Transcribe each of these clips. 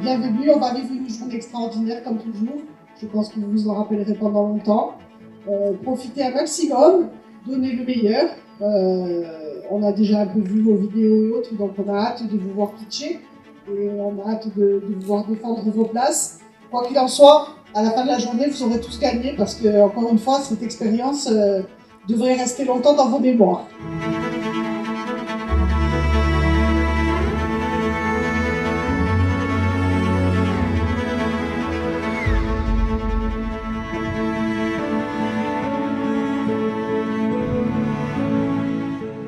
Bienvenue, on va vivre une journée extraordinaire comme toujours. Je pense que vous vous en rappellerez pendant longtemps. Profitez un maximum, donnez le meilleur. On a déjà un peu vu vos vidéos et autres, donc on a hâte de vous voir pitcher et on a hâte de vous voir défendre vos places. Quoi qu'il en soit, à la fin de la journée, vous aurez tous gagné parce que, encore une fois, cette expérience devrait rester longtemps dans vos mémoires.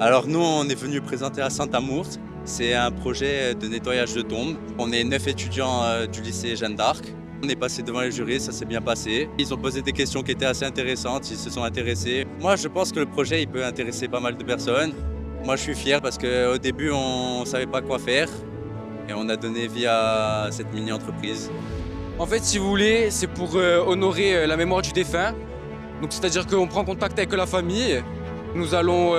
Alors nous, on est venu présenter à Saint-Amour. C'est un projet de nettoyage de tombes. On est 9 étudiants du lycée Jeanne d'Arc. On est passé devant les jurys, ça s'est bien passé. Ils ont posé des questions qui étaient assez intéressantes, ils se sont intéressés. Moi, je pense que le projet il peut intéresser pas mal de personnes. Moi, je suis fier parce qu'au début, on ne savait pas quoi faire. Et on a donné vie à cette mini-entreprise. En fait, si vous voulez, c'est pour honorer la mémoire du défunt. Donc, c'est-à-dire qu'on prend contact avec la famille. Nous allons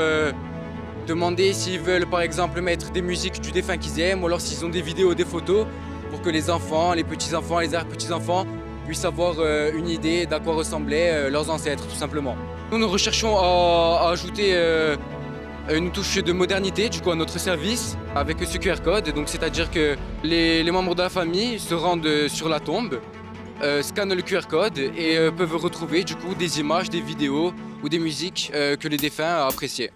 demander s'ils veulent, par exemple, mettre des musiques du défunt qu'ils aiment, ou alors s'ils ont des vidéos, des photos, pour que les enfants, les petits-enfants, les arrière-petits-enfants puissent avoir une idée d'à quoi ressemblaient leurs ancêtres, tout simplement. Nous recherchons à ajouter une touche de modernité du coup à notre service avec ce QR code. Donc c'est-à-dire que les membres de la famille se rendent sur la tombe, scannent le QR code et peuvent retrouver du coup des images, des vidéos ou des musiques que les défunts appréciaient.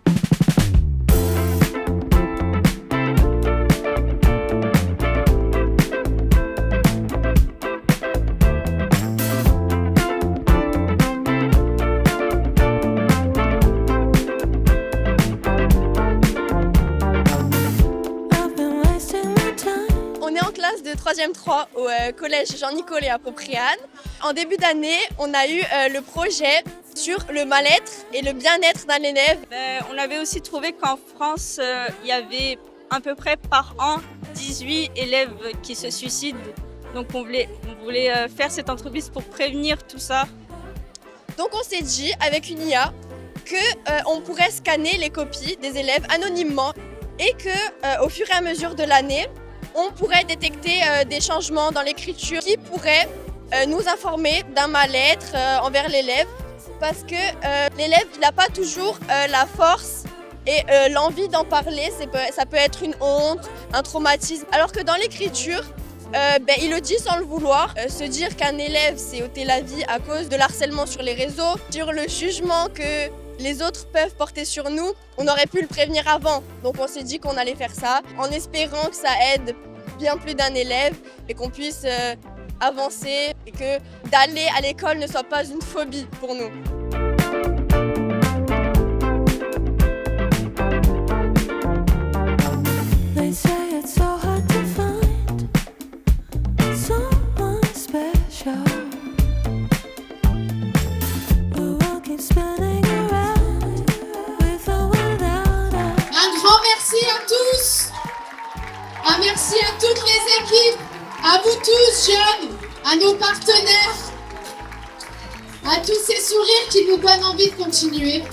On est en classe de 3e 3 au collège Jean-Nicolet à Popriane. En début d'année, on a eu le projet sur le mal-être et le bien-être d'un élève. On avait aussi trouvé qu'en France, il y avait à peu près par an 18 élèves qui se suicident. Donc on voulait faire cette entreprise pour prévenir tout ça. Donc on s'est dit avec une IA qu'on pourrait scanner les copies des élèves anonymement et qu'au fur et à mesure de l'année, on pourrait détecter des changements dans l'écriture qui pourraient nous informer d'un mal-être envers l'élève parce que l'élève n'a pas toujours la force et l'envie d'en parler. Ça peut être une honte, un traumatisme, alors que dans l'écriture, il le dit sans le vouloir. Se dire qu'un élève s'est ôté la vie à cause de l'harcèlement sur les réseaux, sur le jugement que les autres peuvent porter sur nous, on aurait pu le prévenir avant. Donc on s'est dit qu'on allait faire ça en espérant que ça aide bien plus d'un élève et qu'on puisse avancer et que d'aller à l'école ne soit pas une phobie pour nous. Merci à tous, un merci à toutes les équipes, à vous tous jeunes, à nos partenaires, à tous ces sourires qui nous donnent envie de continuer.